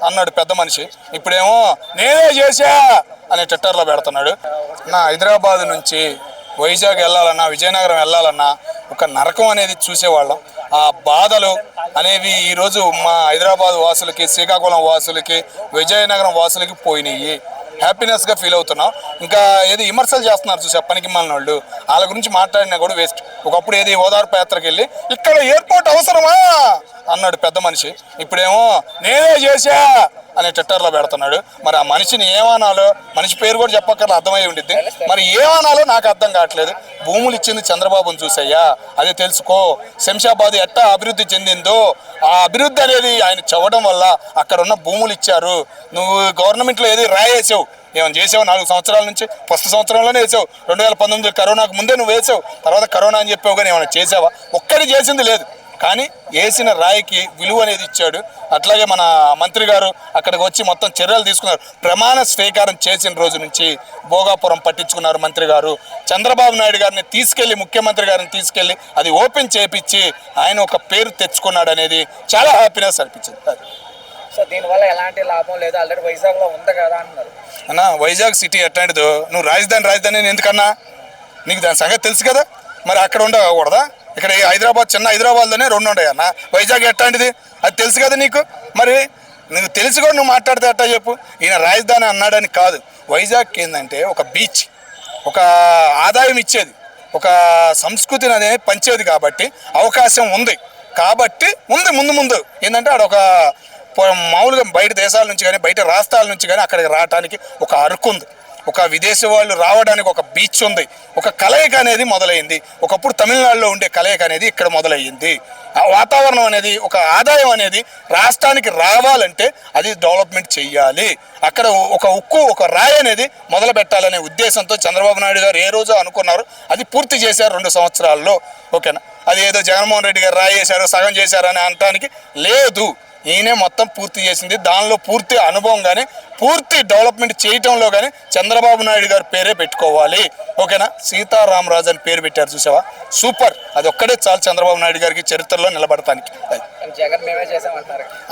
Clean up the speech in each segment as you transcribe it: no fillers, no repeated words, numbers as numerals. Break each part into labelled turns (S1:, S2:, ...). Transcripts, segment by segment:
S1: అన్నాడు పెద్ద మనిషి. ఇప్పుడేమో నేనే చేశా అని ట్విట్టర్లో పెడుతున్నాడు. నా హైదరాబాద్ నుంచి వైజాగ్ వెళ్ళాలన్నా, విజయనగరం వెళ్ళాలన్నా ఒక నరకం అనేది చూసేవాళ్ళం. ఆ బాధలు అనేవి ఈరోజు మా హైదరాబాద్ వాసులకి, శ్రీకాకుళం వాసులకి, విజయనగరం వాసులకి పోయినాయి. హ్యాపీనెస్గా ఫీల్ అవుతున్నాం. ఇంకా ఏది విమర్శలు చేస్తున్నారు చూసా పనికి మాలిన వాళ్ళు, వాళ్ళ గురించి మాట్లాడినా కూడా వేస్ట్. ఒకప్పుడు ఏది ఓదార్పు యాత్రకి వెళ్ళి ఇక్కడ ఎయిర్పోర్ట్ అవసరమా అన్నాడు పెద్ద మనిషి. ఇప్పుడేమో నేనే చేశా అని ట్విట్టర్లో పెడుతున్నాడు. మరి ఆ మనిషిని ఏమనాలో, మనిషి పేరు కూడా చెప్పక్కర్లా, అర్థమై ఉండిద్ది. మరి ఏమనాలో నాకు అర్థం కావట్లేదు. భూములు ఇచ్చింది చంద్రబాబుని చూసయ్యా, అది తెలుసుకో. శంషాబాద్ ఎట్టా అభివృద్ధి చెందిందో ఆ అభివృద్ధి అనేది ఆయన చదవడం వల్ల అక్కడ ఉన్న భూములు ఇచ్చారు. నువ్వు గవర్నమెంట్లో ఏది రాయేసావు, ఏమైనా చేసావు 4 సంవత్సరాల నుంచి? ఫస్ట్ సంవత్సరంలోనే వేసావు. 2019 కరోనాకు ముందే నువ్వు వేసావు, తర్వాత కరోనా అని చెప్పావు, కానీ ఏమైనా చేసావా? ఒక్కడి చేసింది లేదు. కానీ వేసిన రాయికి విలువ అనేది ఇచ్చాడు. అట్లాగే మన మంత్రి గారు అక్కడికి వచ్చి మొత్తం చర్యలు తీసుకున్నారు. ప్రమాణ స్వీకారం చేసిన రోజు నుంచి భోగాపురం పట్టించుకున్నారు మంత్రి గారు. చంద్రబాబు నాయుడు గారిని తీసుకెళ్లి, ముఖ్యమంత్రి గారిని తీసుకెళ్లి అది ఓపెన్ చేయించి ఆయన ఒక పేరు తెచ్చుకున్నాడు అనేది చాలా హ్యాపీనెస్ అనిపించింది.
S2: సో దీనివల్ల ఎలాంటి లాభం లేదు, ఆల్రెడీ వైజాగ్లో ఉంది కదా అన్నారు
S1: అన్న. వైజాగ్ సిటీ ఎట్లాంటిదో, నువ్వు రాజధాని ఎందుకన్నా? నీకు దాని సంగతి తెలుసు కదా. మరి అక్కడ ఉండకూడదా? ఇక్కడ హైదరాబాద్, చిన్న హైదరాబాద్లోనే 2 ఉన్నాయి అన్న. వైజాగ్ ఎట్లాంటిది అది తెలుసు కదా నీకు. మరి నీకు తెలిసి కూడా నువ్వు మాట్లాడితే ఎట్టా చెప్పు? ఈయన రాజధాని అన్నాడని కాదు. వైజాగ్ ఏంటంటే ఒక బీచ్, ఒక ఆదాయం ఇచ్చేది, ఒక సంస్కృతిని అనేది పంచేది. కాబట్టి అవకాశం ఉంది కాబట్టి ముందు ఏంటంటే ఆడ ఒక మామూలుగా బయట దేశాల నుంచి కానీ, బయట రాష్ట్రాల నుంచి కానీ అక్కడికి రావడానికి ఒక అరకు ఉంది, ఒక విదేశీ వాళ్ళు రావడానికి ఒక బీచ్ ఉంది, ఒక కలయిక అనేది మొదలైంది. ఒకప్పుడు తమిళనాడులో ఉండే కలయిక అనేది ఇక్కడ మొదలయ్యింది. ఆ వాతావరణం అనేది, ఒక ఆదాయం అనేది రాష్ట్రానికి రావాలంటే అది డెవలప్మెంట్ చెయ్యాలి. అక్కడ ఒక ఉక్కు, ఒక రాయి అనేది మొదలు పెట్టాలనే ఉద్దేశంతో చంద్రబాబు నాయుడు గారు ఏ రోజు అనుకున్నారు, అది పూర్తి చేశారు 2 సంవత్సరాల్లో. ఓకేనా? అది ఏదో జగన్మోహన్ రెడ్డి గారు రాయి చేశారు, సగం చేశారని అనటానికి లేదు. ఈయనే మొత్తం పూర్తి చేసింది. దానిలో పూర్తి అనుభవం కానీ, పూర్తి డెవలప్మెంట్ చేయటంలో కానీ చంద్రబాబు నాయుడు గారి పేరే పెట్టుకోవాలి. ఓకేనా? సీతారామరాజు అని పేరు పెట్టారు చూసావా, సూపర్. అది ఒక్కడే చాలు చంద్రబాబు నాయుడు గారికి చరిత్రలో నిలబడటానికి.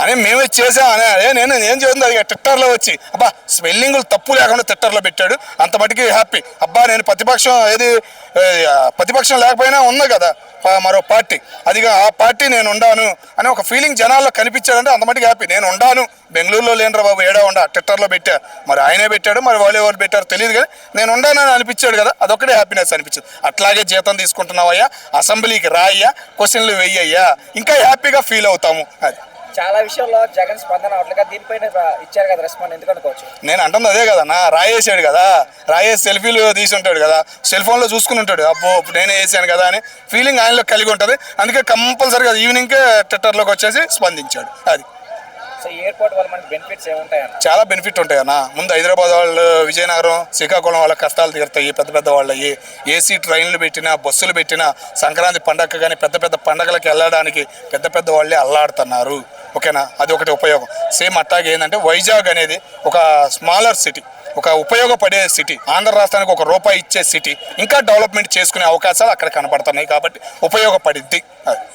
S1: అని మేమే చేసాం అనే అదే నేను ఏం చేస్తుంది అది ట్విట్టర్లో వచ్చి అబ్బా స్పెల్లింగులు తప్పు లేకుండా ట్విట్టర్లో పెట్టాడు. అంత మటుకి హ్యాపీ. అబ్బా నేను ప్రతిపక్షం లేకపోయినా ఉంది కదా మరో పార్టీ, అదిగా ఆ పార్టీ నేను ఉండాను అని ఒక ఫీలింగ్ జనాల్లో కనిపించాడంటే అంత మటుకు హ్యాపీ. నేను ఉండాను, బెంగళూరులో లేనరా బాబు, ఏడా ఉండా ట్విట్టర్లో పెట్టా. మరి ఆయనే పెట్టాడు, మరి వాళ్ళు ఎవరు పెట్టారు తెలియదు, కానీ నేను ఉండానని అనిపించాడు కదా, అదొక్కడే హ్యాపీనెస్ అనిపించింది. అట్లాగే జీతం తీసుకుంటున్నావయ్యా, అసెంబ్లీకి రాయ్యా, క్వశ్చన్లు వెయ్యయ్యా, ఇంకా హ్యాపీగా ఫీల్ అవుతాము. అది
S2: చాలా విషయంలో జగన్ స్పందన అవట్లేక దీనిపైన ఇచ్చారు కదా రెస్పాండ్, ఎందుకు అనుకోవచ్చు?
S1: నేను అంటుంది అదే కదన్నా, రాయేసాడు కదా, రాయేసి సెల్ఫీలు తీసి ఉంటాడు కదా, సెల్ ఫోన్లో చూసుకుని ఉంటాడు, అబ్బో నేనే వేసాను కదా అని ఫీలింగ్ ఆయనలో కలిగి ఉంటుంది. అందుకే కంపల్సరీగా ఈవినింగ్కే ట్విట్టర్లోకి వచ్చేసి స్పందించాడు. అది
S2: సో ఎయిర్పోర్ట్ వల్ల మనకి బెనిఫిట్స్ ఏముంటాయన్న?
S1: చాలా బెనిఫిట్ ఉంటాయన్న. ముందు హైదరాబాద్ వాళ్ళు, విజయనగరం, శ్రీకాకుళం వాళ్ళ కష్టాలు తీరుతాయి. పెద్ద వాళ్ళవి ఏసీ ట్రైన్లు పెట్టినా, బస్సులు పెట్టినా, సంక్రాంతి పండగ కానీ పెద్ద పండగలకు వెళ్ళడానికి పెద్ద వాళ్ళే అల్లాడుతున్నారు. ఓకేనా? అది ఒకటి ఉపయోగం. సేమ్ అట్టాగే ఏంటంటే వైజాగ్ అనేది ఒక స్మాలర్ సిటీ, ఒక ఉపయోగపడే సిటీ, ఆంధ్ర రాష్ట్రానికి ₹1 ఇచ్చే సిటీ, ఇంకా డెవలప్మెంట్ చేసుకునే అవకాశాలు అక్కడ కనపడుతున్నాయి. కాబట్టి ఉపయోగపడిద్ది. అది